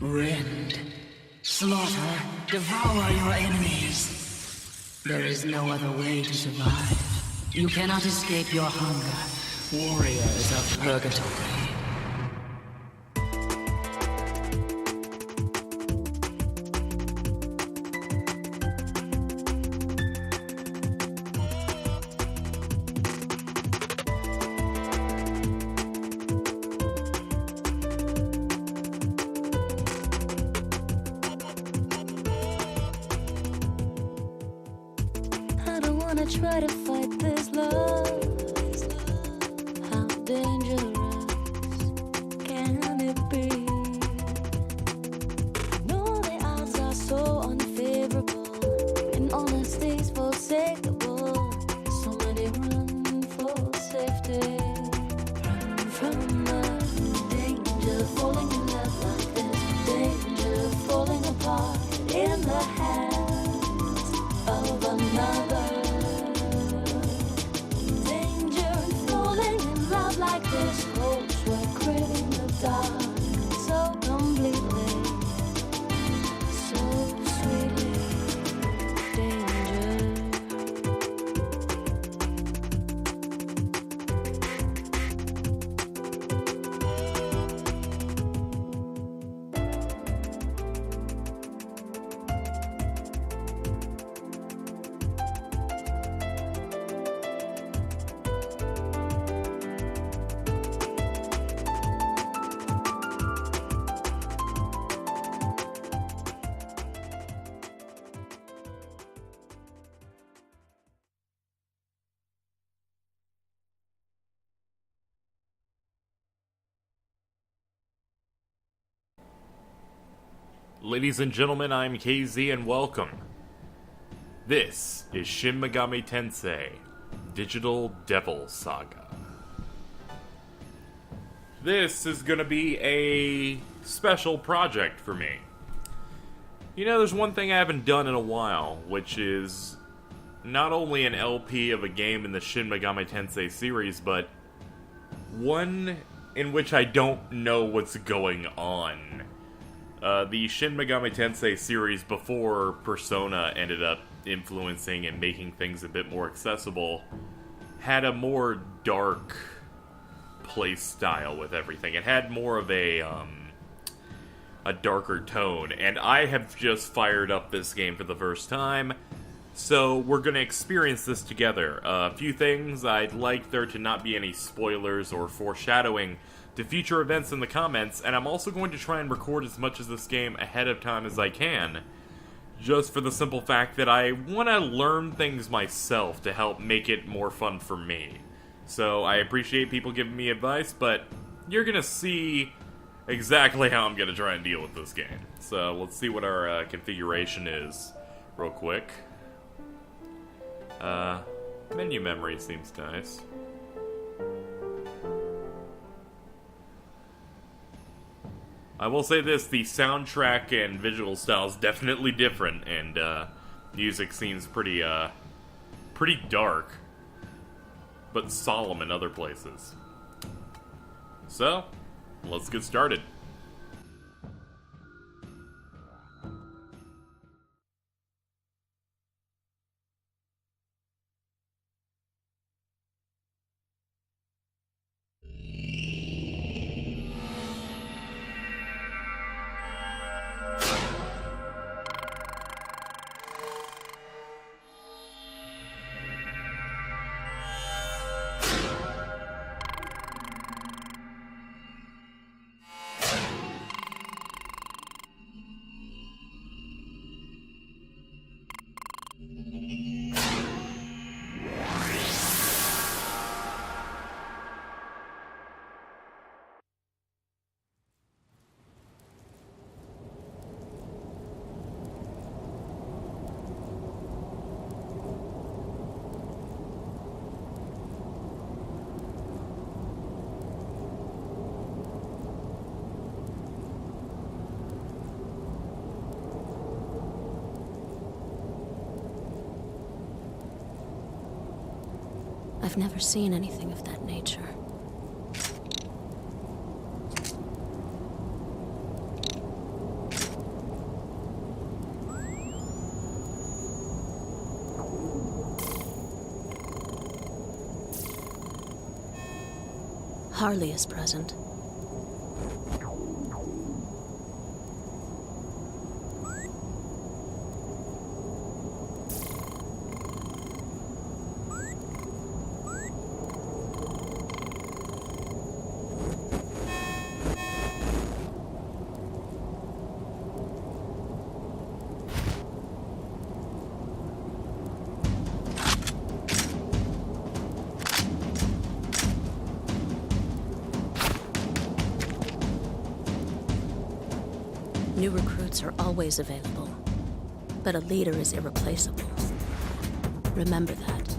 Rend. Slaughter. Devour your enemies. There is no other way to survive. You cannot escape your hunger. Warriors of Purgatory. Try to fight this love. How dangerous can it be? No, the odds are so unfavorable, and honesty's forsakable. So many run for safety, run from the danger, falling in love like this. Danger, falling apart in the hands of another. Like this, hopes were created in the dark, so completely, so sweetly, danger. Ladies and gentlemen, I'm KZ and welcome. This is Shin Megami Tensei, Digital Devil Saga. This is gonna be a special project for me. You know, there's one thing I haven't done in a while, which is not only an LP of a game in the Shin Megami Tensei series, but one in which I don't know what's going on. The Shin Megami Tensei series before Persona ended up influencing and making things a bit more accessible had a more dark play style with everything. It had more of a darker tone, and I have just fired up this game for the first time, so we're going to experience this together. A few things: I'd like there to not be any spoilers or foreshadowing to future events in the comments, and I'm also going to try and record as much of this game ahead of time as I can, just for the simple fact that I want to learn things myself to help make it more fun for me. So I appreciate people giving me advice, but you're gonna see exactly how I'm gonna try and deal with this game. So let's see what our configuration is real quick. Menu memory seems nice. I will say this, the soundtrack and visual style is definitely different, and music seems pretty dark, but solemn in other places. So, let's get started. I've never seen anything of that nature. Harley is present. New recruits are always available, but a leader is irreplaceable. Remember that.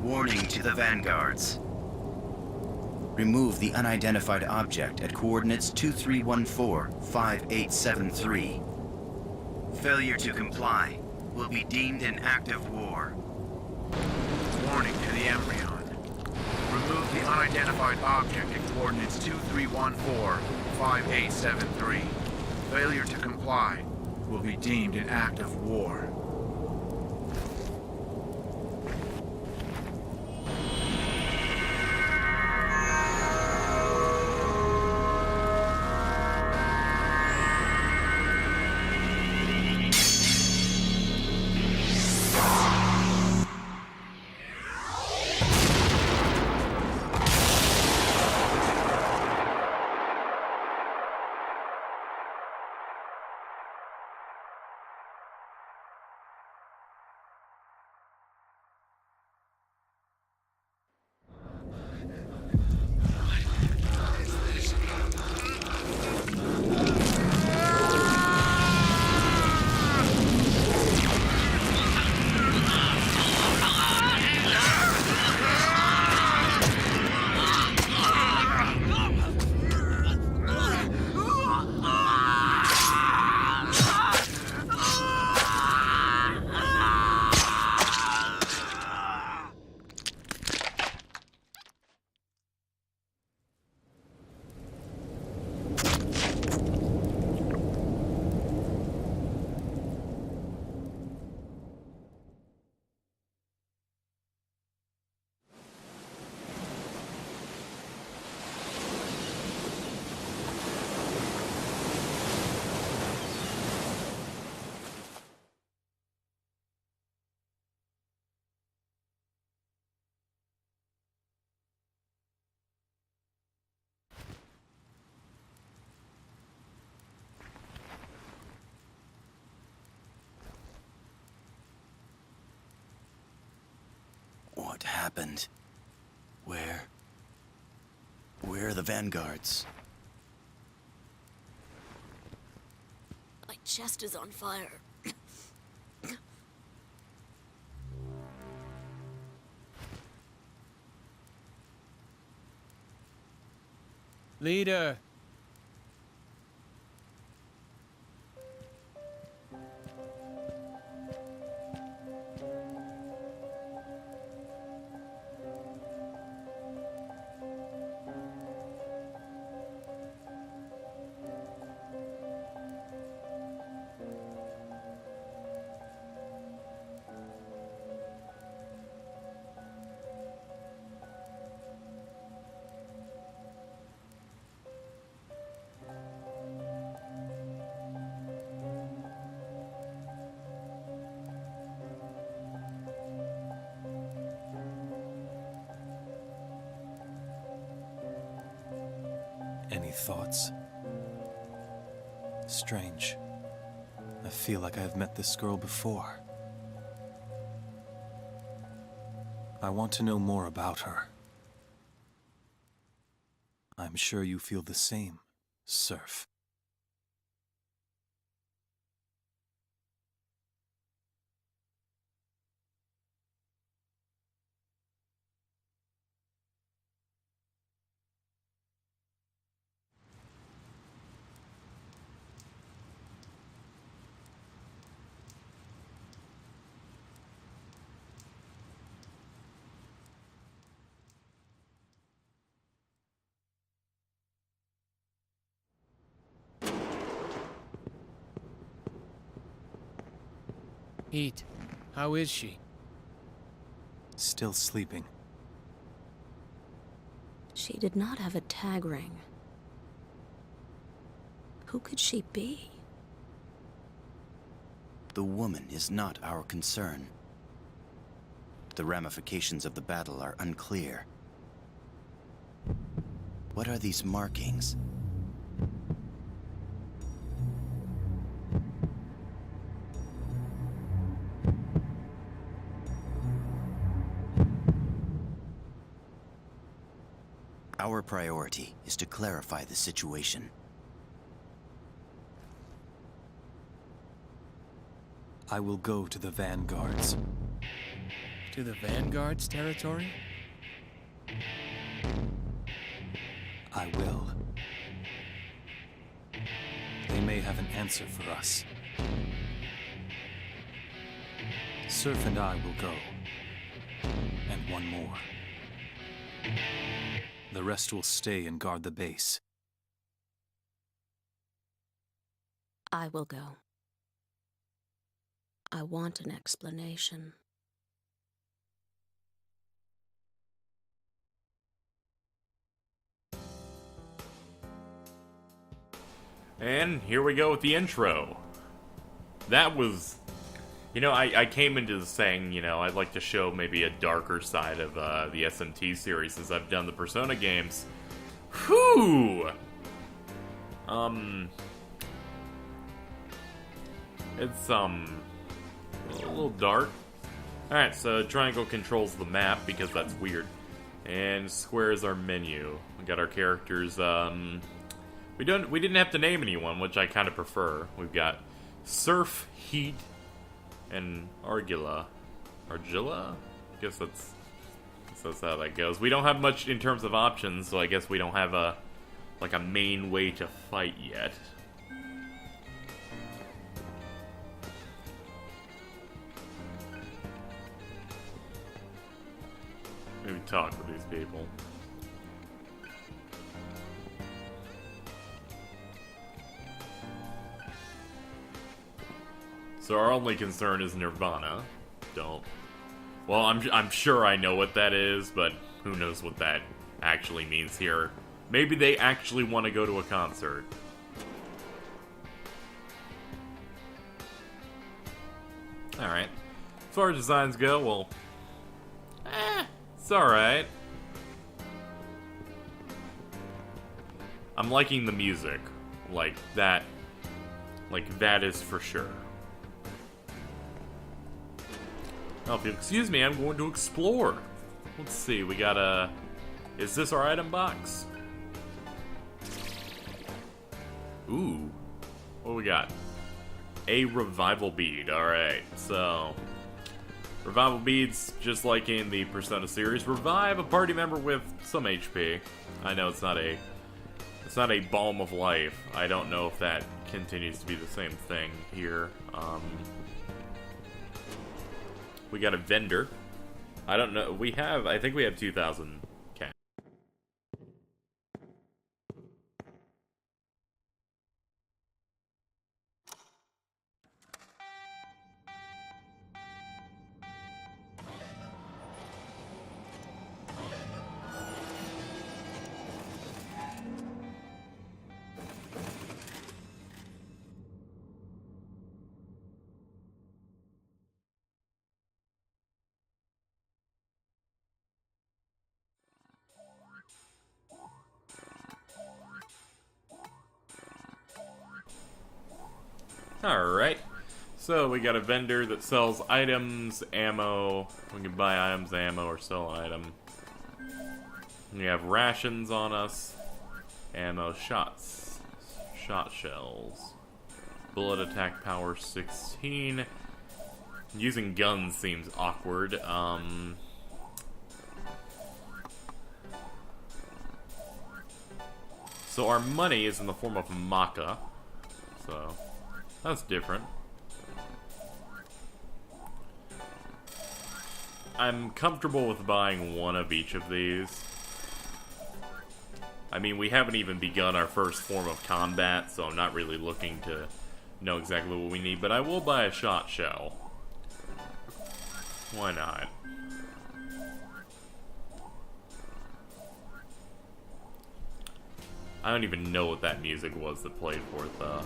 Warning to the Vanguards. Remove the unidentified object at coordinates 2314-5873. Failure to comply will be deemed an act of war. Warning to the Embryon. Remove the unidentified object at coordinates 2314-5873. Failure to comply will be deemed an act of war. What happened? Where are the Vanguards? My chest is on fire. Leader! Any thoughts? Strange. I feel like I've met this girl before. I want to know more about her. I'm sure you feel the same, Surf. Heat, how is she? Still sleeping. She did not have a tag ring. Who could she be? The woman is not our concern. The ramifications of the battle are unclear. What are these markings? Our priority is to clarify the situation. I will go to the Vanguards. To the Vanguard's territory? I will. They may have an answer for us. Surf and I will go. And one more. The rest will stay and guard the base. I will go. I want an explanation. And here we go with the intro. That was... You know, I came into this saying, you know, I'd like to show maybe a darker side of the SMT series since I've done the Persona games. Whew! It's, a little dark. Alright, so triangle controls the map, because that's weird. And square is our menu. We got our characters, we didn't have to name anyone, which I kind of prefer. We've got Surf, Heat, and Argilla. Argilla? I guess that's how that goes. We don't have much in terms of options, so I guess we don't have a main way to fight yet. Maybe talk with these people. So our only concern is Nirvana. Well, I'm sure I know what that is, but who knows what that actually means here. Maybe they actually want to go to a concert. Alright. As far as designs go, well... it's alright. I'm liking the music. Like, that is for sure. Oh, if you'll excuse me, I'm going to explore. Let's see, we got a... Is this our item box? Ooh. What do we got? A revival bead. Alright, so... Revival beads, just like in the Persona series, revive a party member with some HP. I know it's not a balm of life. I don't know if that continues to be the same thing here. We got a vendor. I don't know. I think we have 2,000 cash. Alright. So we got a vendor that sells items, ammo. We can buy items, ammo, or sell item. We have rations on us. Ammo, shots. Shot shells. Bullet attack power 16. Using guns seems awkward. So our money is in the form of maca. So that's different. I'm comfortable with buying one of each of these. I mean, we haven't even begun our first form of combat, so I'm not really looking to know exactly what we need, but I will buy a shot shell. Why not? I don't even know what that music was that played for it, though.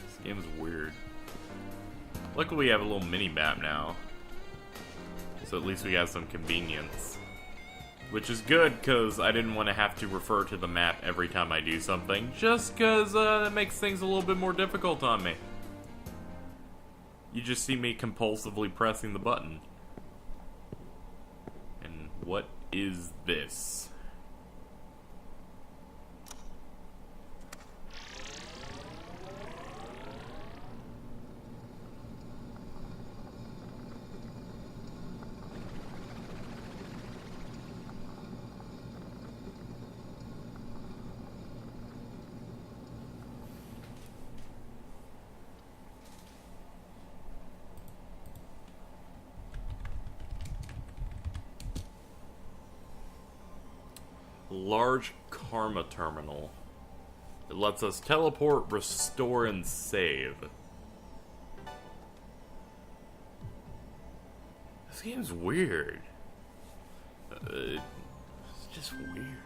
This game's weird. Luckily we have a little mini-map now. So at least we got some convenience. Which is good, because I didn't want to have to refer to the map every time I do something. Just because that makes things a little bit more difficult on me. You just see me compulsively pressing the button. And what is this? Large karma terminal. It lets us teleport, restore, and save. This game's weird. It's just weird.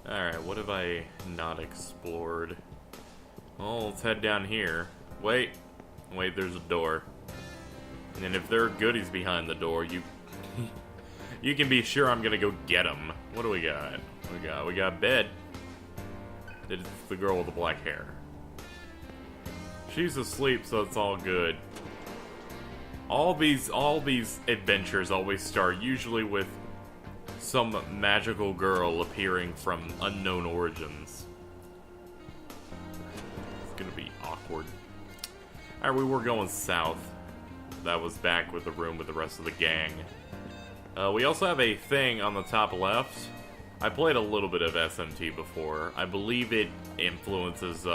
Alright, what have I not explored? Well, let's head down here. Wait, there's a door. And if there are goodies behind the door, you you can be sure I'm gonna go get them. What do we got? We got bed. It's the girl with the black hair. She's asleep, so it's all good. All these adventures always start usually with some magical girl appearing from unknown origins. Gonna be awkward. Alright, we were going south. That was back with the room with the rest of the gang. We also have a thing on the top left. I played a little bit of SMT before. I believe it influences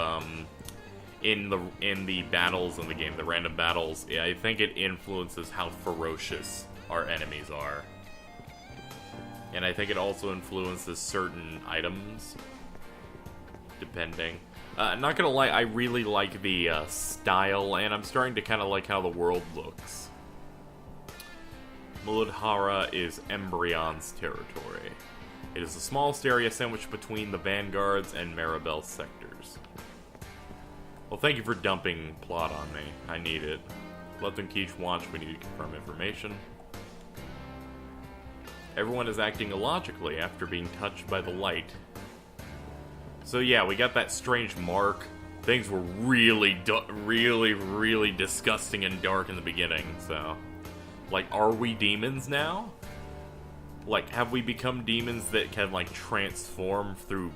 in the battles in the game, the random battles. Yeah, I think it influences how ferocious our enemies are. And I think it also influences certain items, depending. Not gonna lie, I really like the style, and I'm starting to kind of like how the world looks. Muladhara is Embryon's territory. It is the smallest area sandwiched between the Vanguards and Maribel sectors. Well, thank you for dumping plot on me. I need it. Let them keep watch, we need to confirm information. Everyone is acting illogically after being touched by the light. So yeah, we got that strange mark. Things were really disgusting and dark in the beginning, so... Like, are we demons now? Like, have we become demons that can, like, transform through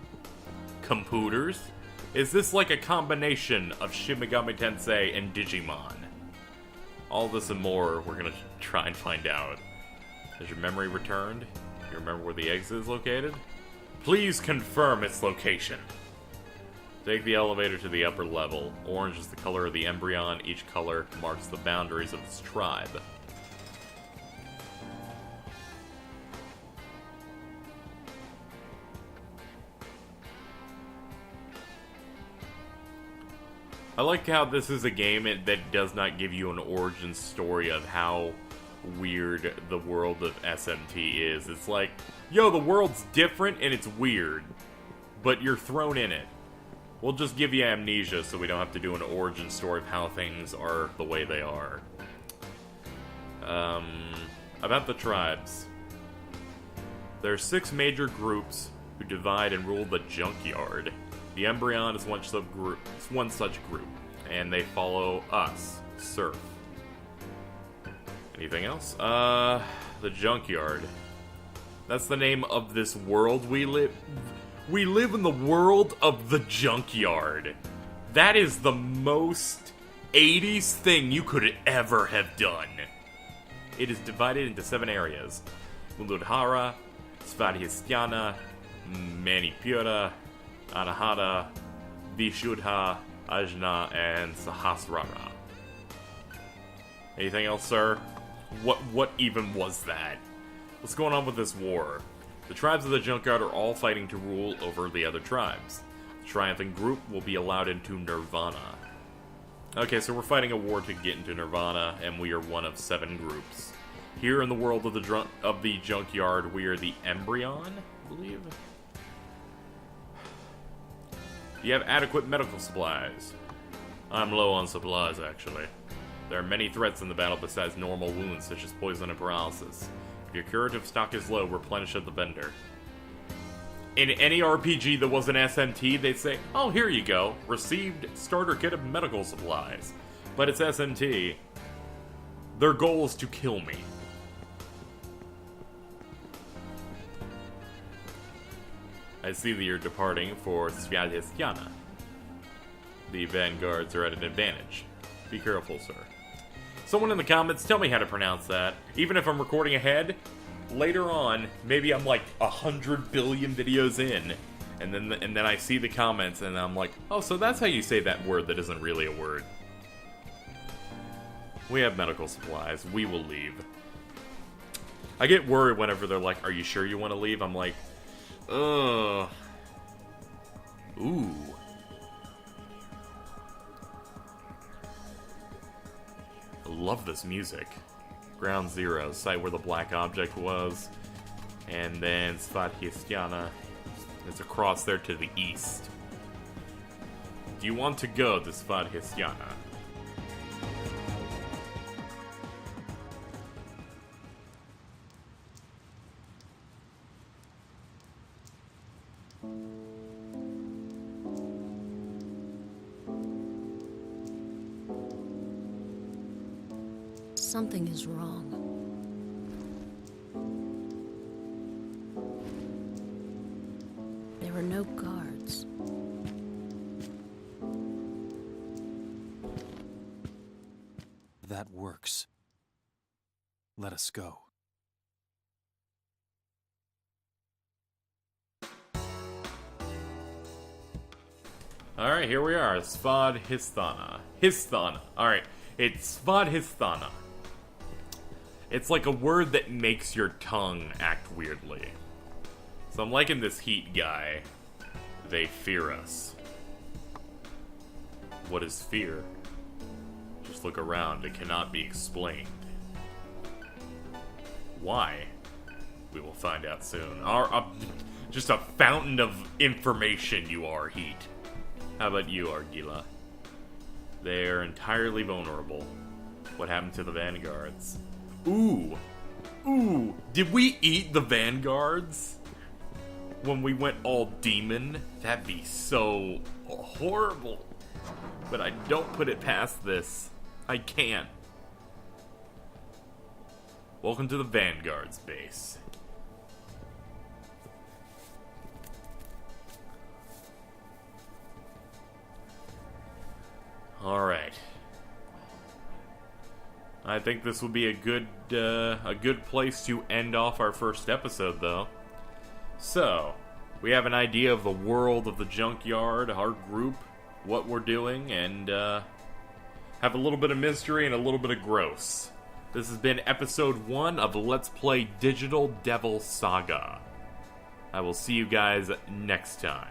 computers? Is this like a combination of Shin Megami Tensei and Digimon? All this and more, we're gonna try and find out. Has your memory returned? You remember where the exit is located? Please confirm its location. Take the elevator to the upper level. Orange is the color of the Embryon. Each color marks the boundaries of its tribe. I like how this is a game that does not give you an origin story of how weird the world of SMT is. It's like, yo, the world's different and it's weird, but you're thrown in it. We'll just give you amnesia so we don't have to do an origin story of how things are the way they are. About the tribes. There are 6 major groups who divide and rule the Junkyard. The Embryon is one such group, and they follow us, Surf. Anything else? The Junkyard. That's the name of this world we live. We live in the world of the Junkyard. That is the most 80s thing you could ever have done. It is divided into 7 areas. Muludhara, Svadhisthana, Manipura, Anahata, Vishuddha, Ajna, and Sahasrara. Anything else, sir? What even was that? What's going on with this war? The tribes of the Junkyard are all fighting to rule over the other tribes. The triumphant group will be allowed into Nirvana. Okay, so we're fighting a war to get into Nirvana, and we are one of 7 groups. Here in the world of the Junkyard, we are the Embryon, I believe. You have adequate medical supplies. I'm low on supplies, actually. There are many threats in the battle besides normal wounds, such as poison and paralysis. If your curative stock is low, replenish at the vendor. In any RPG that was an SMT, they'd say, oh, here you go, received starter kit of medical supplies. But it's SMT. Their goal is to kill me. I see that you're departing for Svadhisthana. The Vanguards are at an advantage. Be careful, sir. Someone in the comments, tell me how to pronounce that. Even if I'm recording ahead, later on, maybe I'm like 100 billion videos in, and then I see the comments, and I'm like, oh, so that's how you say that word that isn't really a word. We have medical supplies. We will leave. I get worried whenever they're like, are you sure you want to leave? I'm like, ugh. Ooh. I love this music. Ground Zero, site where the black object was. And then Svadhisthana is across there to the east. Do you want to go to Svadhisthana? Something is wrong. There are no guards. That works. Let us go. Alright, here we are. Svadhisthana. Alright, it's Svadhisthana. It's like a word that makes your tongue act weirdly. So I'm liking this heat guy. They fear us. What is fear? Just look around. It cannot be explained. Why? We will find out soon. Just a fountain of information you are, Heat. How about you, Argila? They are entirely vulnerable. What happened to the Vanguards? Ooh. Ooh. Did we eat the Vanguards? When we went all demon? That'd be so horrible. But I don't put it past this. I can't. Welcome to the Vanguard's base. Alright. I think this would be a good place to end off our first episode, though. So, we have an idea of the world of the Junkyard, our group, what we're doing, and have a little bit of mystery and a little bit of gross. This has been episode 1 of Let's Play Digital Devil Saga. I will see you guys next time.